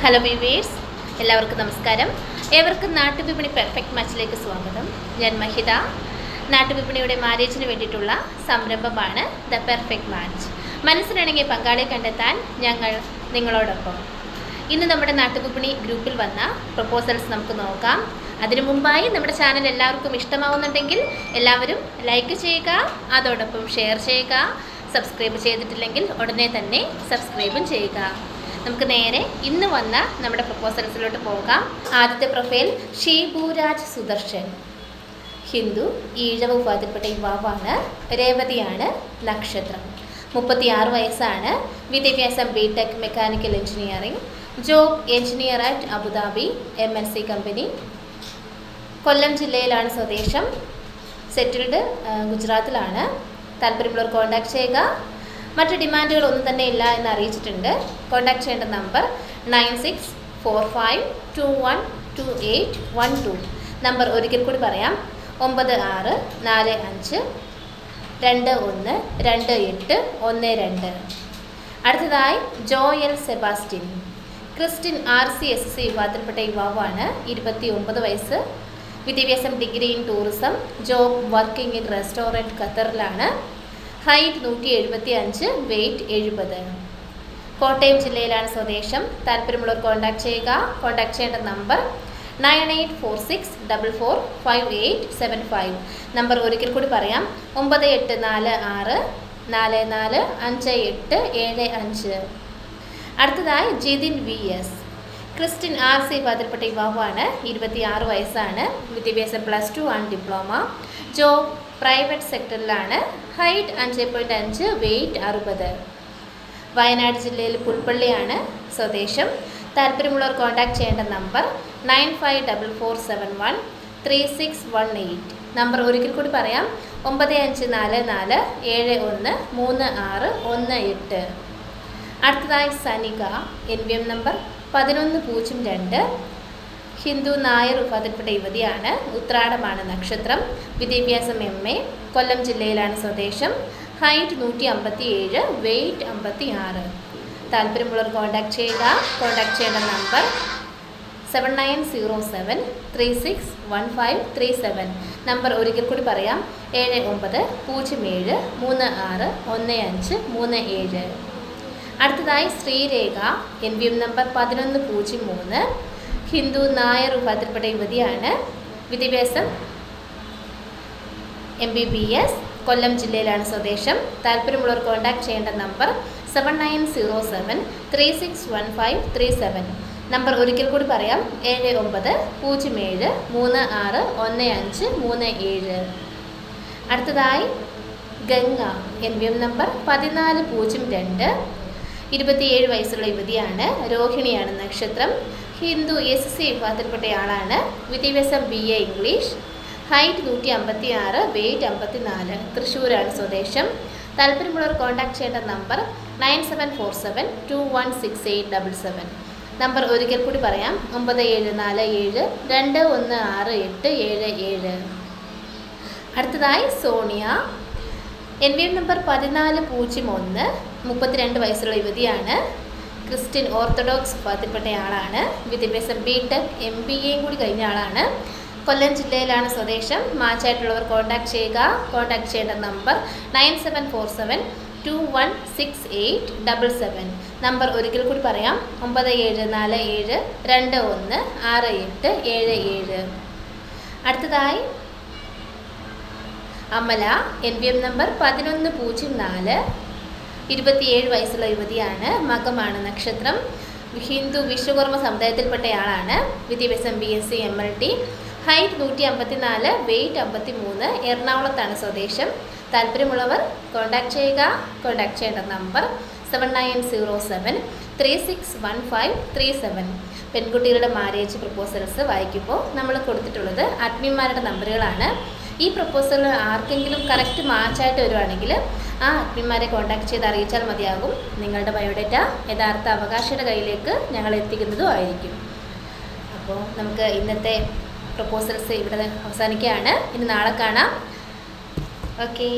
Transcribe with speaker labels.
Speaker 1: Hello viewers, എല്ലാവർക്കും നമസ്കാരം. ഏവർക്കും നാട്ടുവിപണി പെർഫെക്റ്റ് മാച്ചിലേക്ക് സ്വാഗതം. ഞാൻ മഹിത. നാട്ടുവിപണിയുടെ മാരേജിന് വേണ്ടിയിട്ടുള്ള സംരംഭമാണ് ദ പെർഫെക്റ്റ് മാച്ച്. മനസ്സിനിണങ്ങിയ പങ്കാളിയെ കണ്ടെത്താൻ ഞങ്ങൾ നിങ്ങളോടൊപ്പം. ഇന്ന് നമ്മുടെ നാട്ടുവിപണി ഗ്രൂപ്പിൽ വന്ന പ്രപ്പോസൽസ് നമുക്ക് നോക്കാം. അതിനു മുമ്പായി നമ്മുടെ ചാനൽ എല്ലാവർക്കും ഇഷ്ടമാവുന്നുണ്ടെങ്കിൽ എല്ലാവരും ലൈക്ക് ചെയ്യുക, അതോടൊപ്പം ഷെയർ ചെയ്യുക. സബ്സ്ക്രൈബ് ചെയ്തിട്ടില്ലെങ്കിൽ ഉടനെ തന്നെ സബ്സ്ക്രൈബും ചെയ്യുക. നമുക്ക് നേരെ ഇന്ന് വന്ന നമ്മുടെ പ്രപ്പോസൽസിലോട്ട് പോകാം. ആദ്യത്തെ പ്രൊഫൈൽ ഷീബുരാജ് സുദർശൻ. ഹിന്ദു, ഈഴവ വിഭാഗത്തിൽപ്പെട്ട യുവാവാണ്. രേവതിയാണ് നക്ഷത്രം. 36 വയസ്സാണ്. വിദ്യാഭ്യാസം BTech mechanical engineering. Job engineer at Abu Dhabi MNC company. Kollam ജില്ലയിലാണ് സ്വദേശം. സെറ്റിൽഡ് ഗുജറാത്തിലാണ്. താല്പര്യമുള്ളവർ കോൺടാക്ട് ചെയ്യുക. മറ്റ് ഡിമാൻഡുകളൊന്നും തന്നെ ഇല്ല എന്ന് അറിയിച്ചിട്ടുണ്ട്. കോൺടാക്ട് ചെയ്യേണ്ട നമ്പർ 9645212812. നമ്പർ ഒരിക്കൽ കൂടി പറയാം: 9645212812. അടുത്തതായി ജോയൽ സെബാസ്റ്റ്യൻ. ക്രിസ്ത്യൻ RCSC വിഭാഗത്തിൽപ്പെട്ട യുവാവാണ്. 29 വയസ്സ്. വിദ്യാഭ്യാസം degree in tourism. Job working in restaurant ഖത്തറിലാണ്. Height 175, weight 70. കോട്ടയം ജില്ലയിലാണ് സ്വദേശം. താല്പര്യമുള്ളവർ കോൺടാക്ട് ചെയ്യുക. കോൺടാക്ട് ചെയ്യേണ്ട നമ്പർ 9846445875. നമ്പർ ഒരിക്കൽ കൂടി പറയാം: 9846445875. അടുത്തതായി ജിതിൻ VS. ക്രിസ്ത്യൻ RC വിഭാഗത്തിൽപ്പെട്ട യുവാവാണ്. 26 വയസ്സാണ്. വിദ്യാഭ്യാസം +2 ആണ് ഡിപ്ലോമ. ജോബ് പ്രൈവറ്റ് സെക്ടറിലാണ്. Height 5.5, weight 60. വയനാട് ജില്ലയിൽ പുൽപ്പള്ളിയാണ് സ്വദേശം. താല്പര്യമുള്ളവർ കോൺടാക്ട് ചെയ്യേണ്ട നമ്പർ 9544713618. നമ്പർ ഒരിക്കൽ കൂടി പറയാം: 9544713618. അടുത്തതായി സനിക. NVM number 1102. ഹിന്ദു നായർ വിഭാഗത്തിൽപ്പെട്ട യുവതിയാണ്. ഉത്രാടമാണ് നക്ഷത്രം. വിദ്യാഭ്യാസം MA. കൊല്ലം ജില്ലയിലാണ് സ്വദേശം. Height 157, weight 56. താല്പര്യമുള്ളവർ കോൺടാക്ട് ചെയ്യുക. കോൺടാക്ട് ചെയ്യേണ്ട നമ്പർ 7907361537. നമ്പർ ഒരിക്കൽ കൂടി പറയാം: 7907361537. അടുത്തതായി ശ്രീരേഖ. NVM number 1103. ഹിന്ദു നായർ വിഭാഗത്തിൽപ്പെട്ട യുവതിയാണ്. വിദ്യാഭ്യാസം MBBS. കൊല്ലം ജില്ലയിലാണ് സ്വദേശം. താല്പര്യമുള്ളവർ കോൺടാക്ട് ചെയ്യേണ്ട നമ്പർ 7907361537. നമ്പർ ഒരിക്കൽ കൂടി പറയാം: 7907361537. അടുത്തതായി ഗംഗ. NVM number 1402. 27 വയസ്സുള്ള യുവതിയാണ്. രോഹിണിയാണ് നക്ഷത്രം. ഹിന്ദു SC വിഭാഗത്തിൽപ്പെട്ടയാളാണ്. വിദ്യാഭ്യാസം BA ഇംഗ്ലീഷ്. Height 156, weight 54. തൃശ്ശൂരാണ് സ്വദേശം. താല്പര്യമുള്ളവർ കോൺടാക്ട് ചെയ്യേണ്ട നമ്പർ 9747216877. നമ്പർ ഒരിക്കൽ കൂടി പറയാം: 9747216877. അടുത്തതായി സോണിയ. NVM number 1401. 32 വയസ്സുള്ള യുവതിയാണ്. Christian orthodox വിഭാഗത്തിൽപ്പെട്ടയാളാണ്. വിദ്യാഭ്യാസം BTech MBAയും കൂടി കഴിഞ്ഞ ആളാണ്. കൊല്ലം ജില്ലയിലാണ് സ്വദേശം. മാച്ചായിട്ടുള്ളവർ കോൺടാക്ട് ചെയ്യുക. കോൺടാക്ട് ചെയ്യേണ്ട നമ്പർ 9747216877. നമ്പർ ഒരിക്കൽ കൂടി പറയാം: 9747216877. അടുത്തതായി അമല. NVM number 1104. 27 വയസ്സുള്ള യുവതിയാണ്. മകമാണ് നക്ഷത്രം. ഹിന്ദു വിശ്വകർമ്മ സമുദായത്തിൽപ്പെട്ടയാളാണ്. വിദ്യാഭ്യാസം BSc MLT. Height 154, weight 53. എറണാകുളത്താണ് സ്വദേശം. താല്പര്യമുള്ളവർ കോൺടാക്ട് ചെയ്യുക. കോൺടാക്ട് ചെയ്യേണ്ട നമ്പർ 7907361537. പെൺകുട്ടികളുടെ മാരേജ് പ്രപ്പോസൽസ് വായിക്കുമ്പോൾ നമ്മൾ കൊടുത്തിട്ടുള്ളത് അഡ്മിന്മാരുടെ നമ്പറുകളാണ്. ഈ പ്രപ്പോസൽ ആർക്കെങ്കിലും കറക്റ്റ് മാച്ചായിട്ട് വരുവാണെങ്കിൽ ആ അഡ്മിന്മാരെ കോൺടാക്ട് ചെയ്ത് അറിയിച്ചാൽ മതിയാകും. നിങ്ങളുടെ ബയോഡേറ്റ യഥാർത്ഥ അവകാശിയുടെ കയ്യിലേക്ക് ഞങ്ങൾ എത്തിക്കുന്നതും ആയിരിക്കും. അപ്പോൾ നമുക്ക് ഇന്നത്തെ പ്രപ്പോസൽസ് ഇവിടെ അവസാനിക്കുകയാണ്. ഇനി നാളെ കാണാം. ഓക്കെ.